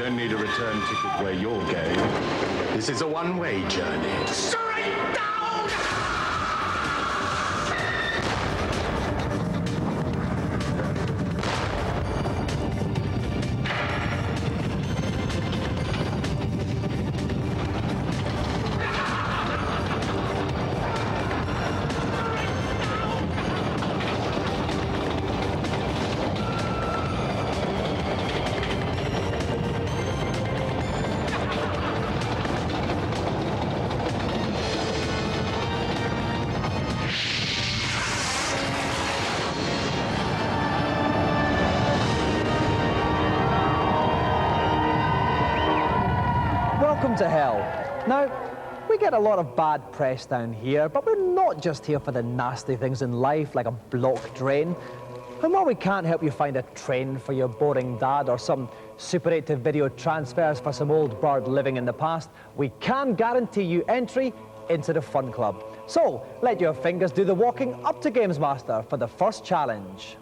don't need a return ticket where you're going. This is a one-way journey. Straight down! Welcome to hell. Now, we get a lot of bad press down here, but we're not just here for the nasty things in life, like a blocked drain. And while we can't help you find a train for your boring dad or some Super 8 to video transfers for some old bird living in the past, we can guarantee you entry into the fun club. So, let your fingers do the walking up to GamesMaster for the first challenge.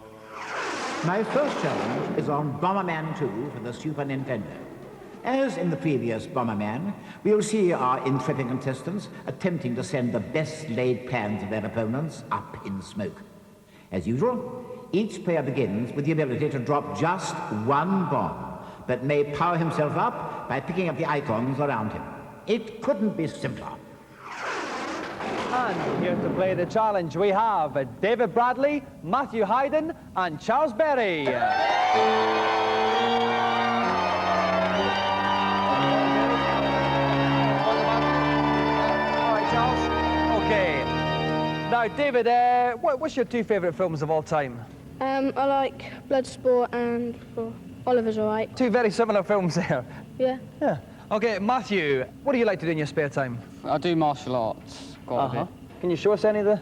My first challenge is on Bomberman 2 for the Super Nintendo. As in the previous Bomberman, we'll see our intrepid contestants attempting to send the best-laid plans of their opponents up in smoke. As usual, each player begins with the ability to drop just one bomb, but may power himself up by picking up the icons around him. It couldn't be simpler. And here to play the challenge, we have David Bradley, Matthew Hayden, and Charles Berry. Now, David, what's your two favourite films of all time? I like Bloodsport and Oliver's Alright. Two very similar films there. Yeah. Yeah. Okay, Matthew, what do you like to do in your spare time? I do martial arts quite a bit. Can you show us any of the...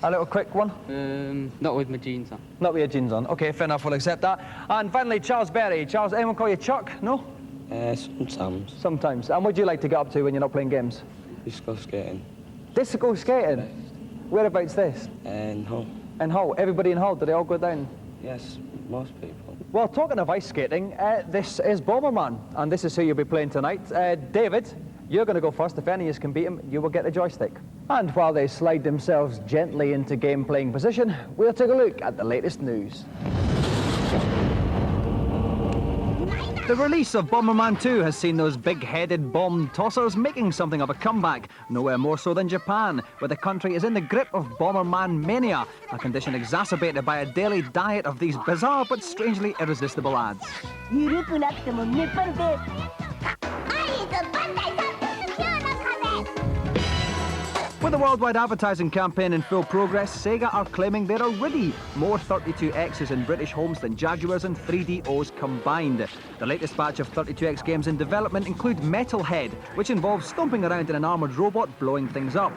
A little quick one? Not with my jeans on. Not with your jeans on. Okay, fair enough, we'll accept that. And finally, Charles Berry. Charles, anyone call you Chuck? No? Sometimes. Sometimes. And what do you like to get up to when you're not playing games? Disco skating. Disco skating? Whereabouts this? In Hull. In Hull. Everybody in Hull, do they all go down? Yes, most people. Well, talking of ice skating, this is Bomberman, and this is who you'll be playing tonight. David, you're going to go first. If any of you can beat him, you will get the joystick. And while they slide themselves gently into game-playing position, we'll take a look at the latest news. The release of Bomberman 2 has seen those big-headed bomb tossers making something of a comeback, nowhere more so than Japan, where the country is in the grip of Bomberman mania, a condition exacerbated by a daily diet of these bizarre but strangely irresistible ads. With the worldwide advertising campaign in full progress, Sega are claiming there are already more 32Xs in British homes than Jaguars and 3DOs combined. The latest batch of 32X games in development include Metalhead, which involves stomping around in an armoured robot blowing things up.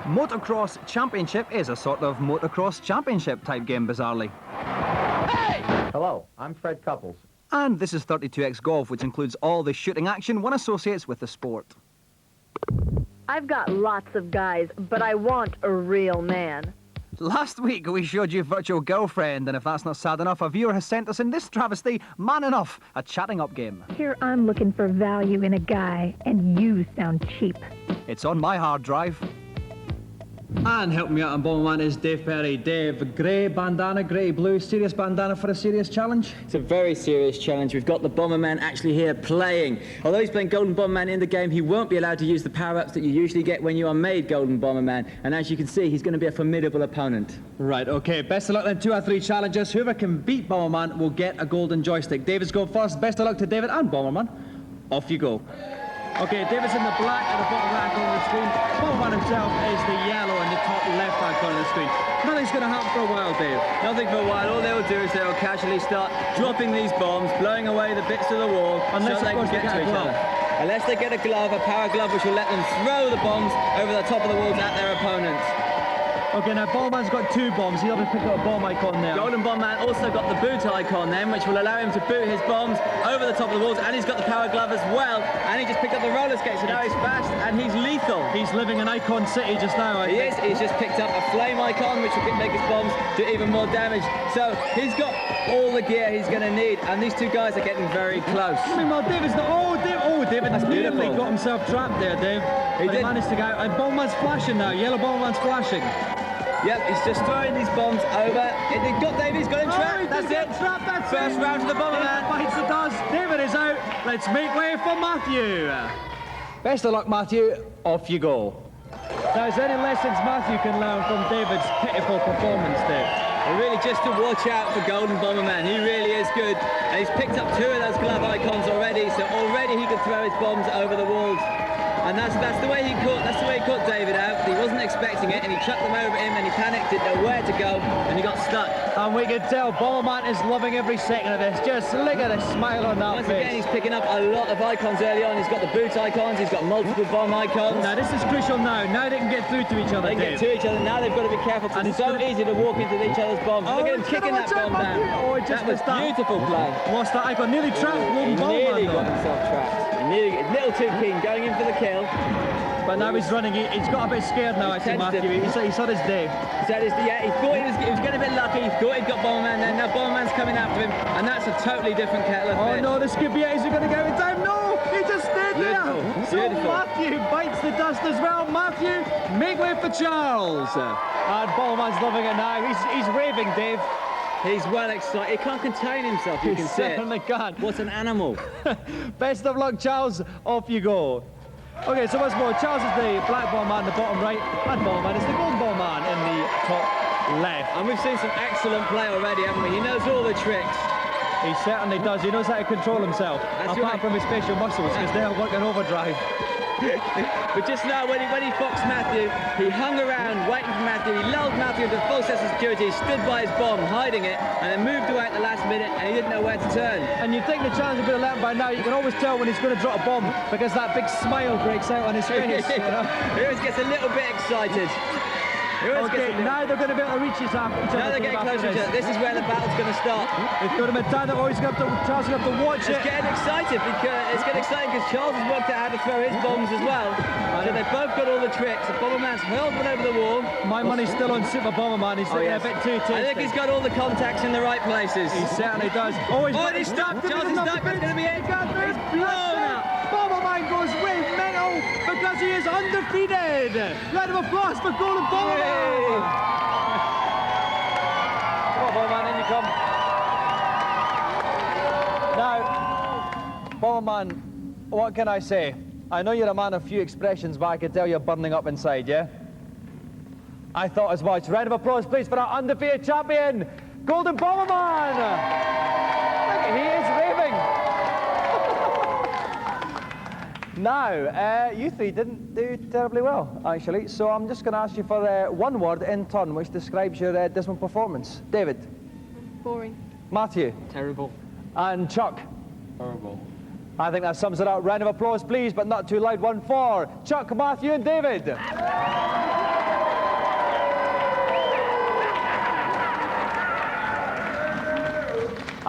Motocross Championship is a sort of motocross championship type game, bizarrely. Hello, I'm Fred Couples. And this is 32X Golf, which includes all the shooting action one associates with the sport. I've got lots of guys, but I want a real man. Last week, we showed you Virtual Girlfriend, and if that's not sad enough, a viewer has sent us in this travesty, Man Enough, a chatting up game. Here I'm looking for value in a guy, and you sound cheap. It's on my hard drive. And helping me out on Bomberman is Dave Perry. Dave, grey bandana, grey blue, serious bandana for a serious challenge? It's a very serious challenge. We've got the Bomberman actually here playing. Although he's playing Golden Bomberman in the game, he won't be allowed to use the power-ups that you usually get when you are made Golden Bomberman. And as you can see, he's going to be a formidable opponent. Right, okay. Best of luck then, 2 or 3 challenges. Whoever can beat Bomberman will get a golden joystick. David's going first. Best of luck to David and Bomberman. Off you go. Okay, David's in the black at the bottom right corner of the screen. Bomberman himself is the yellow in the top left-hand corner of the screen. Nothing's going to happen for a while, Dave. Nothing for a while. All they'll do is they'll casually start dropping these bombs, blowing away the bits of the wall, unless so they can get to each other. Unless they get a glove, a power glove, which will let them throw the bombs over the top of the walls at their opponents. Okay, now Bomberman's got 2 bombs. He'll have to pick up a bomb icon there. Golden Bomberman also got the boot icon then, which will allow him to boot his bombs over the top of the walls, and he's got the power glove as well, and he just picked up the roller skate, so now he's fast and he's lethal. He's living in Icon City just now, I He think. is. He's just picked up a flame icon, which will make his bombs do even more damage. So he's got all the gear he's going to need, and these two guys are getting very close. Meanwhile, David's not. Oh, David That's immediately beautiful. got himself trapped there, Dave. He But did. managed to go out. And Bomberman's flashing now. Yellow Bomberman's flashing. Yep, he's just throwing these bombs over. He got David, he's got him trapped. He That's did it. get trapped, that's First it. round for the Bomberman. Bites the dust. David is out. Let's make way for Matthew. Best of luck, Matthew. Off you go. Now, is there any lessons Matthew can learn from David's pitiful performance, Dave? Really just to watch out for Golden Bomberman. He really is good. And he's picked up 2 of those glove icons already, so already he could throw his bombs over the walls. And that's the way he caught David out. He wasn't expecting it, and he chucked them over him, and he panicked, didn't know where to go, and he got stuck. And we can tell Bomberman is loving every second of this. Just look at the smile on that Once face. again, he's picking up a lot of icons early on. He's got the boot icons, he's got multiple bomb icons. Now, this is crucial now. Now they can get through to each other, They can Dave. get to each other. Now they've got to be careful, because And it's so easy to walk into each other's bombs. Look at him he's kicking gonna that watch out, bomb down. Matthew. Oh, he just That was missed that. beautiful play. Lost that icon. Nearly trapped He Golden nearly Bomberman, got though. himself trapped. A little too keen, going in for the kill. But now he's running. He's got a bit scared now, I think, Tentative. Matthew. He's had his day. Yeah, he thought he was getting a bit lucky. He thought he'd got Bomberman then. Now Bomberman's coming after him, and that's a totally different kettle of fish. Oh no, the Skippy is going to go in time. No, he just stayed Beautiful, there. So beautiful. Matthew bites the dust as well. Matthew, make way for Charles. And Bomberman's loving it now. He's raving, Dave. He's well excited. He can't contain himself. You He can see it. certainly can't. What an animal. Best of luck, Charles. Off you go. Okay, so once more, Charles is the black Bomberman in the bottom right, and Bomberman is the golden Bomberman in the top left. And we've seen some excellent play already, haven't we? He knows all the tricks. He certainly does. He knows how to control himself, That's apart right. from his facial muscles, because they're working overdrive. But just now, when he foxed Matthew, he hung around waiting for Matthew. He lulled Matthew into full sense of security, stood by his bomb, hiding it, and then moved away at the last minute, and he didn't know where to turn. And you'd think the challenge would be learned by now. You can always tell when he's going to drop a bomb, because that big smile breaks out on his face. You know? He always gets a little bit excited. He always Okay, gets a little... now they're going to be able to reach each other. Now they're getting closer to each other. This is where the battle's going to start. It's got him in time. Charles is going to have to watch It's it. getting exciting because Charles has worked out how to throw his bombs as well. So they've both got all the tricks. The Bomberman's hurled one over the wall. My money's still on Super Bomberman. He's looking yes. a bit too tasty. I think he's got all the contacts in the right places. He certainly does. Oh, he's stuck. Charles is stuck. It's going to be it. He's blown up. Bomberman goes way mental because he is undefeated. Round of applause for Golden Bomberman. Come on, Bomberman, in you come. Now, Bomberman, what can I say? I know you're a man of few expressions, but I can tell you're burning up inside, yeah? I thought as much. Round of applause, please, for our undefeated champion, Golden Bomberman! Look, he is raving. Now, you three didn't do terribly well, actually, so I'm just going to ask you for one word in turn which describes your dismal performance. David? Boring. Matthew? Terrible. And Chuck? Horrible. I think that sums it up. Round of applause, please, but not too loud. One for Chuck, Matthew, and David.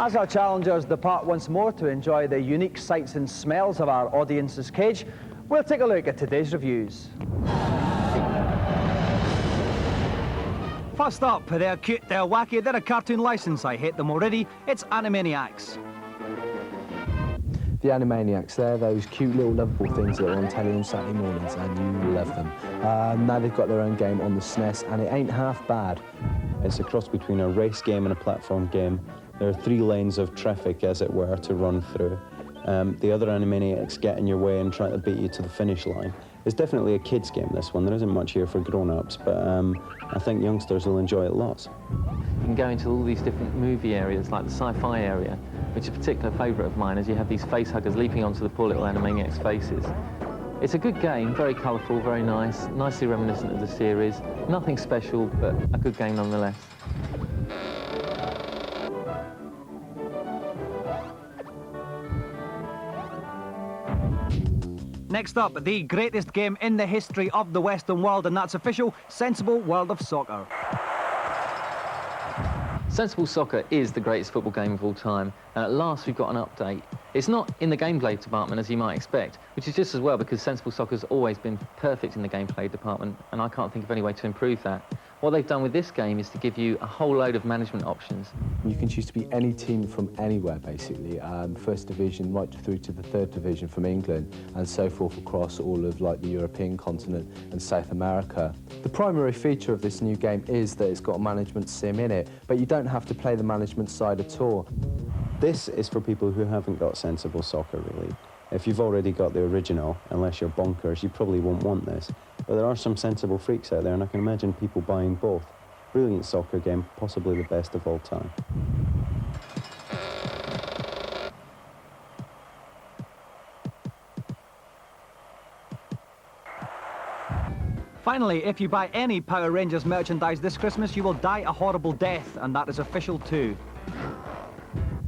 As our challengers depart once more to enjoy the unique sights and smells of our audience's cage, we'll take a look at today's reviews. First up, they're cute, they're wacky, they're a cartoon license. I hate them already. It's Animaniacs. The Animaniacs, they're those cute little lovable things that are on telly on Saturday mornings, and you love them. Now they've got their own game on the SNES, and it ain't half bad. It's a cross between a race game and a platform game. There are 3 lanes of traffic, as it were, to run through. The other Animaniacs get in your way and try to beat you to the finish line. It's definitely a kid's game, this one. There isn't much here for grown-ups, but I think youngsters will enjoy it lots. You can go into all these different movie areas, like the sci-fi area, which is a particular favourite of mine, as you have these face-huggers leaping onto the poor little Animaniacs' faces. It's a good game, very colourful, very nice, nicely reminiscent of the series. Nothing special, but a good game nonetheless. Next up, the greatest game in the history of the Western world, and that's official, Sensible World of Soccer. Sensible Soccer is the greatest football game of all time, and at last we've got an update. It's not in the gameplay department, as you might expect, which is just as well because Sensible Soccer's always been perfect in the gameplay department, and I can't think of any way to improve that. What they've done with this game is to give you a whole load of management options. You can choose to be any team from anywhere, basically. First division right through to the third division from England, and so forth across all of like the European continent and South America. The primary feature of this new game is that it's got a management sim in it, but you don't have to play the management side at all. This is for people who haven't got Sensible Soccer, really. If you've already got the original, unless you're bonkers, you probably won't want this. But there are some sensible freaks out there, and I can imagine people buying both. Brilliant soccer game, possibly the best of all time. Finally, if you buy any Power Rangers merchandise this Christmas, you will die a horrible death, and that is official too.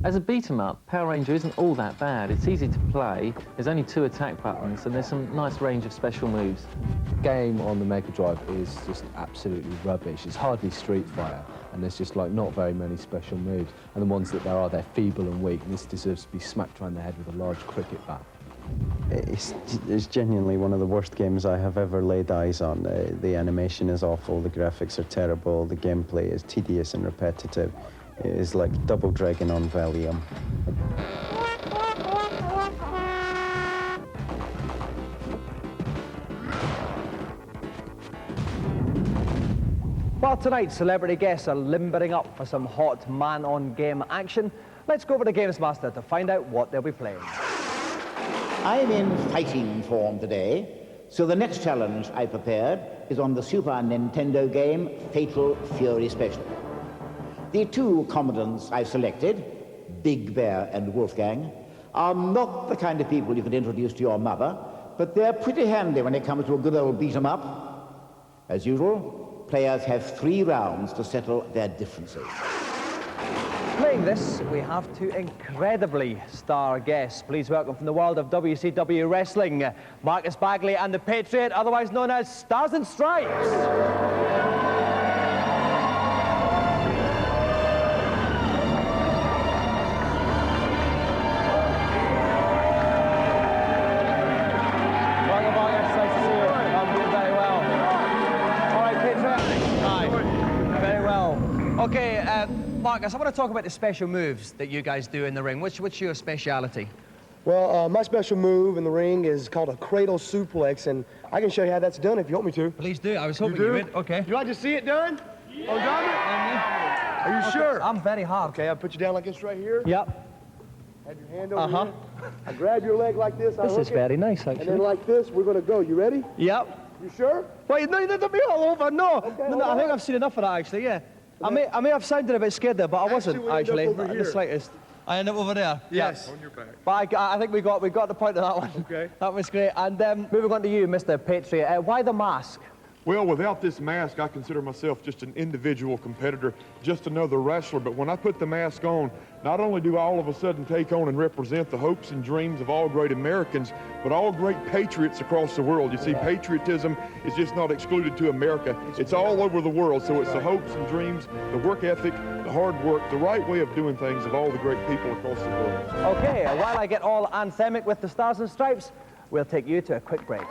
As a beat-em-up, Power Ranger isn't all that bad. It's easy to play, there's only 2 attack buttons, and there's some nice range of special moves. The game on the Mega Drive is just absolutely rubbish. It's hardly Street Fighter, and there's just like not very many special moves. And the ones that there are, they're feeble and weak, and this deserves to be smacked around the head with a large cricket bat. It's genuinely one of the worst games I have ever laid eyes on. The animation is awful, the graphics are terrible, the gameplay is tedious and repetitive. It is like Double Dragon on Valium. Well, tonight, celebrity guests are limbering up for some hot man-on-game action. Let's go over to GamesMaster to find out what they'll be playing. I'm in fighting form today, so the next challenge I prepared is on the Super Nintendo game Fatal Fury Special. The 2 combatants I've selected, Big Bear and Wolfgang, are not the kind of people you could introduce to your mother, but they're pretty handy when it comes to a good old beat-em-up. As usual, players have 3 rounds to settle their differences. Playing this, we have 2 incredibly star guests. Please welcome from the world of WCW wrestling, Marcus Bagley and the Patriot, otherwise known as Stars and Stripes. Okay, Marcus, I want to talk about the special moves that you guys do in the ring. What's your speciality? Well, my special move in the ring is called a cradle suplex, and I can show you how that's done if you want me to. Please do. I was hoping you would. Okay. You like to see it done? Yeah. Oh, Dominic? Are you sure? I'm very hard. Okay, I'll put you down like this right here. Yep. Have your hand over here. I grab your leg like this. This is very nice, actually. And then like this, we're going to go. You ready? Yep. You sure? Wait, no, don't be all over. No. Okay, no, I think I've seen enough of that, actually, yeah. I may have sounded a bit scared there, but I wasn't, actually. Over here. The slightest. I end up over there? Yes. Yeah. On your back. But I think we got the point of that one. Okay. That was great. And moving on to you, Mr. Patriot. Why the mask? Well, without this mask, I consider myself just an individual competitor, just another wrestler. But when I put the mask on, not only do I all of a sudden take on and represent the hopes and dreams of all great Americans, but all great patriots across the world. You see, patriotism is just not excluded to America. It's all over the world. So it's the hopes and dreams, the work ethic, the hard work, the right way of doing things of all the great people across the world. Okay, while I get all anthemic with the Stars and Stripes, we'll take you to a quick break.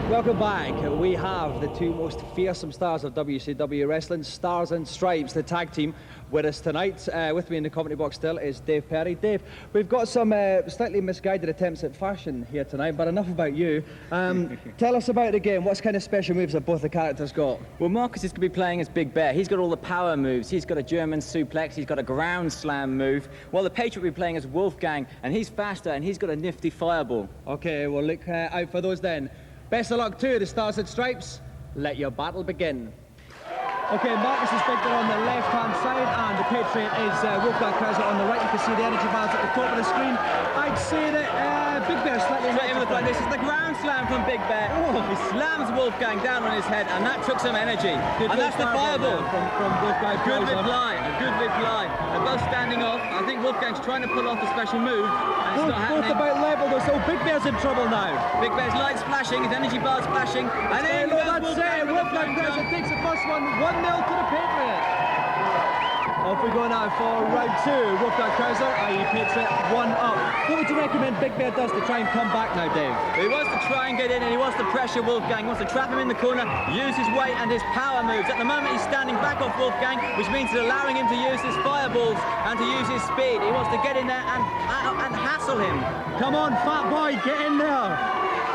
Welcome back. We have the 2 most fearsome stars of WCW wrestling, Stars and Stripes, the tag team, with us tonight. With me in the commentary box still is Dave Perry. Dave, we've got some slightly misguided attempts at fashion here tonight, but enough about you. Tell us about the game. What kind of special moves have both the characters got? Well, Marcus is going to be playing as Big Bear. He's got all the power moves. He's got a German suplex. He's got a ground slam move. While the Patriot will be playing as Wolfgang, and he's faster, and he's got a nifty fireball. Okay, well, look out for those then. Best of luck to the Stars and Stripes. Let your battle begin. Okay, Marcus is Big Bear on the left-hand side, and the Patriot is Wolfgang Krauser on the right. You can see the energy bars at the top of the screen. I'd say that Big Bear slightly Straight in with the play. This is the ground slam from Big Bear. He slams Wolfgang down on his head, and that took some energy. And that's the fireball from Wolfgang. Good reply, a good reply. They're both standing off. I think Wolfgang's trying to pull off a special move, and it's not happening. Both about level though, so Big Bear's in trouble now. Big Bear's lights flashing, his energy bar's flashing, and then that's it. Wolfgang takes the first one, 1-0 to the Patriot. Off we go now for round 2. Wolfgang Krauser, he picks it 1-up. What would you recommend Big Bear does to try and come back now, Dave? He wants to try and get in, and he wants to pressure Wolfgang. He wants to trap him in the corner, use his weight and his power moves. At the moment, he's standing back off Wolfgang, which means he's allowing him to use his fireballs and to use his speed. He wants to get in there and hassle him. Come on, fat boy, get in there.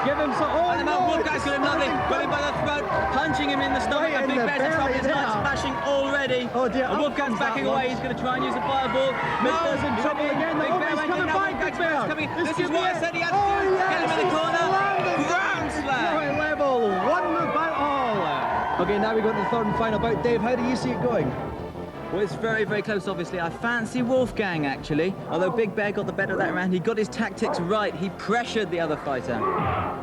Give him some. Oh, and the Wolfgang's got him lovely. Got him by the throat, punching him in the stomach. And Big Bear's in trouble. His lights flashing already. Oh dear. And Wolfgang's backing away. He's going to try and use a fireball. Big Bear's in trouble again. Big Bear went in. Now Wolfgang's coming. This is what I said he had to do. Get him in the corner. Ground slam. Level, one about all. Okay, now we go to the third and final bout. Dave, how do you see it going? Well, it's very, very close, obviously. I fancy Wolfgang, actually. Although Big Bear got the better of that round, he got his tactics right. He pressured the other fighter.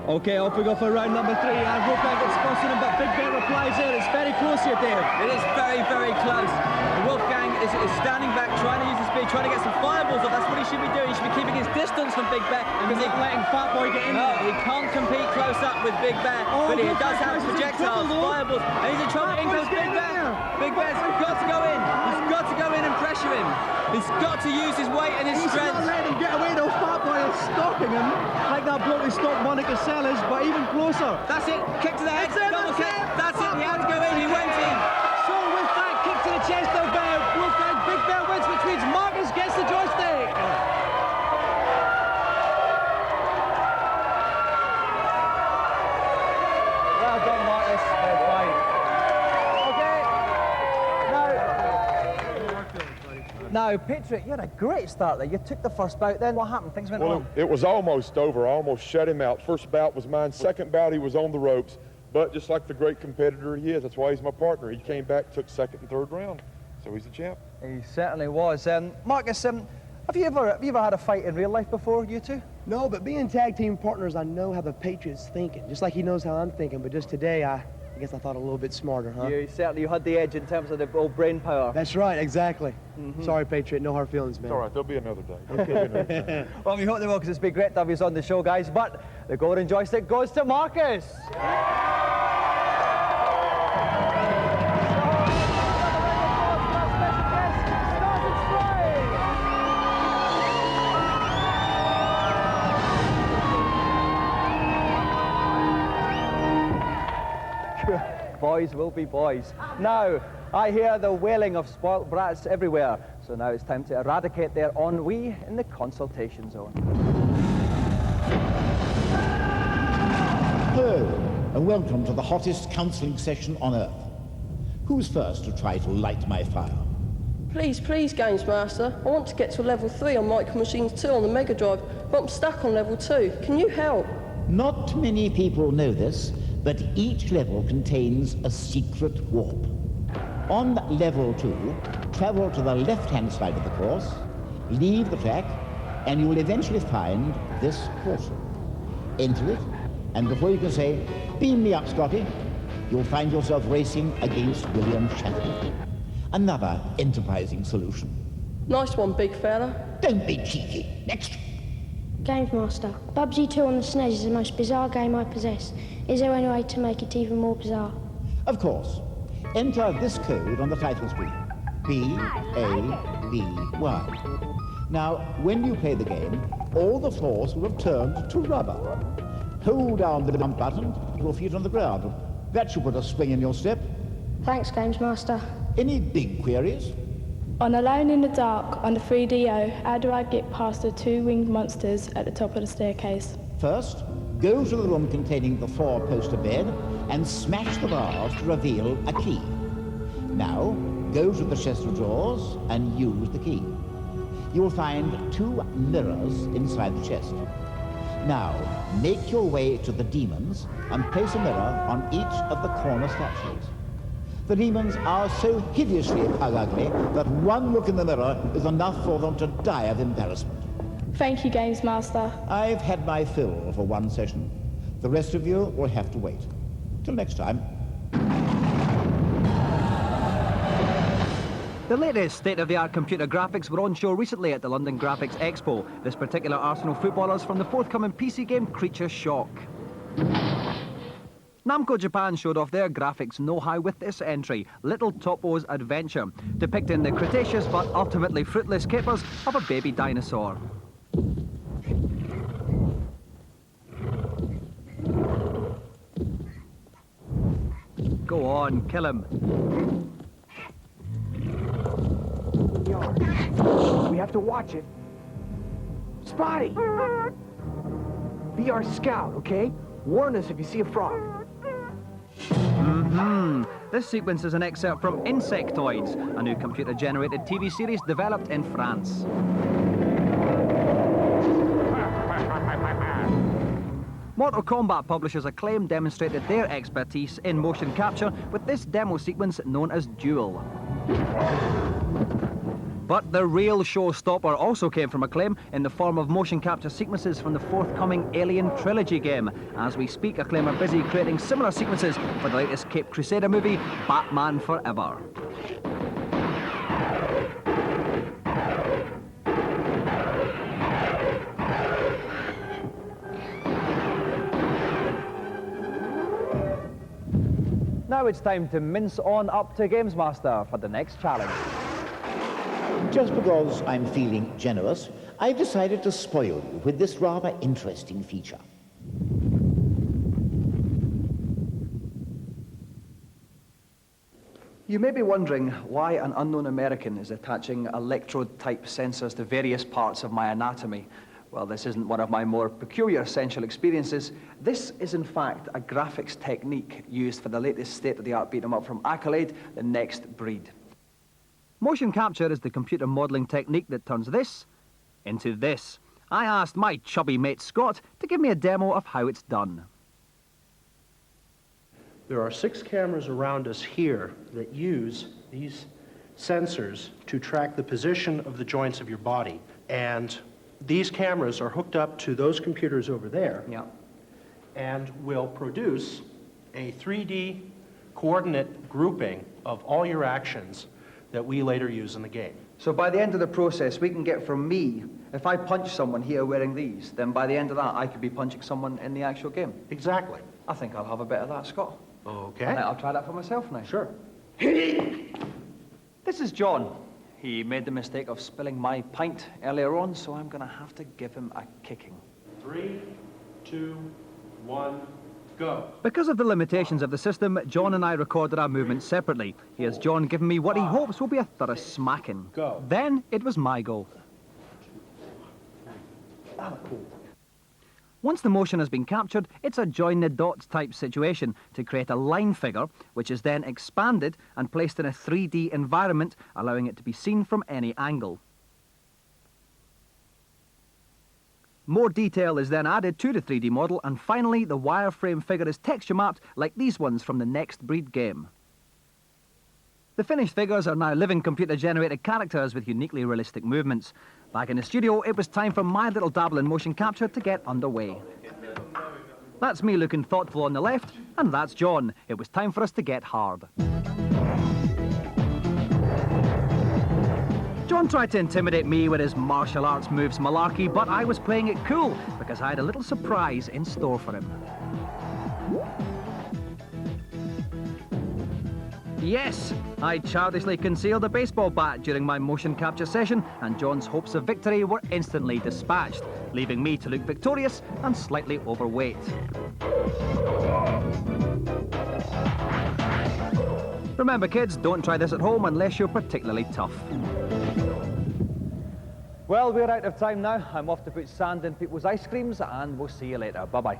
Okay, off we go for round number 3. And Wolfgang gets close to him, but Big Bear replies in. It's very close here, Dave. It is very, very close. Wolfgang is standing back, trying to use his speed, trying to get some fireballs off. That's what he should be doing. He should be keeping his distance from Big Bear. Because he's letting Fat Boy get in there. He can't compete close up with Big Bear, but he does have projectiles, fireballs, and he's in trouble. In goes Big Bear. Big Bear's got to go in. He's got to go in and pressure him. He's got to use his weight and his strength. He's not letting him get away though. Fat Boy is stalking him like that bloke who stalked Monica Seles, but even closer. That's it. Kick to the head. Double kick. That's it. He had to go in. He went in. So with that kick to the chest of Wolfgang, Big Bear wins, which means Marcus gets the joystick. Well done, Marcus. Fair fight. Now, Patriot, you had a great start there. You took the first bout, then what happened? Things went wrong. It was almost over. I almost shut him out. First bout was mine. Second bout, he was on the ropes. But just like the great competitor he is, that's why he's my partner. He came back, took second and third round. So he's the champ. He certainly was. Marcus, have you ever had a fight in real life before, you two? No, but being tag team partners, I know how the Patriot's thinking. Just like he knows how I'm thinking. But just today, I guess I thought a little bit smarter, huh? You had the edge in terms of the old brain power. That's right, exactly. Sorry, Patriot, no hard feelings, man. It's all right, there'll be another day. Okay. Well, we hope they will, because it's been great to have you on the show, guys. But the golden joystick goes to Marcus. Boys will be boys. Now, I hear the wailing of spoilt brats everywhere, so now it's time to eradicate their ennui in the consultation zone. Hello, and welcome to the hottest counselling session on Earth. Who's first to try to light my fire? Please, GamesMaster. I want to get to level 3 on Micro Machines 2 on the Mega Drive, but I'm stuck on level 2. Can you help? Not many people know this, but each level contains a secret warp. On level 2, travel to the left-hand side of the course, leave the track, and you will eventually find this portal. Enter it, and before you can say, "Beam me up, Scotty," you'll find yourself racing against William Shatner. Another enterprising solution. Nice one, big fella. Don't be cheeky. Next. GamesMaster, Bubsy 2 on the SNES is the most bizarre game I possess. Is there any way to make it even more bizarre? Of course. Enter this code on the title screen. B-A-B-Y. Now, when you play the game, all the floors will have turned to rubber. Hold down the dump button, your feet on the ground. That should put a spring in your step. Thanks, GamesMaster. Any big queries? On Alone in the Dark on the 3DO, how do I get past the 2 winged monsters at the top of the staircase? First, go to the room containing the 4-poster bed and smash the bars to reveal a key. Now, go to the chest of drawers and use the key. You will find 2 mirrors inside the chest. Now, make your way to the demons and place a mirror on each of the corner statues. The demons are so hideously ugly that one look in the mirror is enough for them to die of embarrassment. Thank you, GamesMaster. I've had my fill for one session. The rest of you will have to wait. Till next time. The latest state-of-the-art computer graphics were on show recently at the London Graphics Expo. This particular Arsenal footballers from the forthcoming PC game Creature Shock. Namco Japan showed off their graphics know-how with this entry, Little Topo's Adventure, depicting the Cretaceous but ultimately fruitless capers of a baby dinosaur. Go on, kill him. We have to watch it. Spotty! Be our scout, okay? Warn us if you see a frog. This sequence is an excerpt from Insectoids, a new computer-generated TV series developed in France. Mortal Kombat publishers Acclaim demonstrated their expertise in motion capture with this demo sequence known as Duel. But the real showstopper also came from Acclaim in the form of motion capture sequences from the forthcoming Alien Trilogy game. As we speak, Acclaim are busy creating similar sequences for the latest Cape Crusader movie, Batman Forever. Now it's time to mince on up to GamesMaster for the next challenge. Just because I'm feeling generous, I've decided to spoil you with this rather interesting feature. You may be wondering why an unknown American is attaching electrode-type sensors to various parts of my anatomy. Well, this isn't one of my more peculiar sensual experiences. This is, in fact, a graphics technique used for the latest state-of-the-art beat-em-up from Accolade, The Next Breed. Motion capture is the computer modeling technique that turns this into this. I asked my chubby mate Scott to give me a demo of how it's done. There are 6 cameras around us here that use these sensors to track the position of the joints of your body. And these cameras are hooked up to those computers over there and will produce a 3D coordinate grouping of all your actions that we later use in the game. So by the end of the process, we can get from me, if I punch someone here wearing these, then by the end of that, I could be punching someone in the actual game. Exactly. I think I'll have a bit of that, Scott. Okay. And I'll try that for myself now. Sure. This is John. He made the mistake of spilling my pint earlier on, so I'm going to have to give him a kicking. 3, 2, 1, go. Because of the limitations of the system, John and I recorded our movements separately. Here's John giving me what he hopes will be a thorough smacking. Go. Then it was my go. Once the motion has been captured, it's a join the dots type situation to create a line figure, which is then expanded and placed in a 3D environment, allowing it to be seen from any angle. More detail is then added to the 3D model, and finally the wireframe figure is texture mapped like these ones from the Next Breed game. The finished figures are now living computer-generated characters with uniquely realistic movements. Back in the studio, it was time for my little dabble in motion capture to get underway. That's me looking thoughtful on the left, and that's John. It was time for us to get hard. John tried to intimidate me with his martial arts moves malarkey, but I was playing it cool because I had a little surprise in store for him. Yes, I childishly concealed a baseball bat during my motion capture session, and John's hopes of victory were instantly dispatched, leaving me to look victorious and slightly overweight. Remember, kids, don't try this at home unless you're particularly tough. Well, we're out of time now. I'm off to put sand in people's ice creams, and we'll see you later. Bye-bye.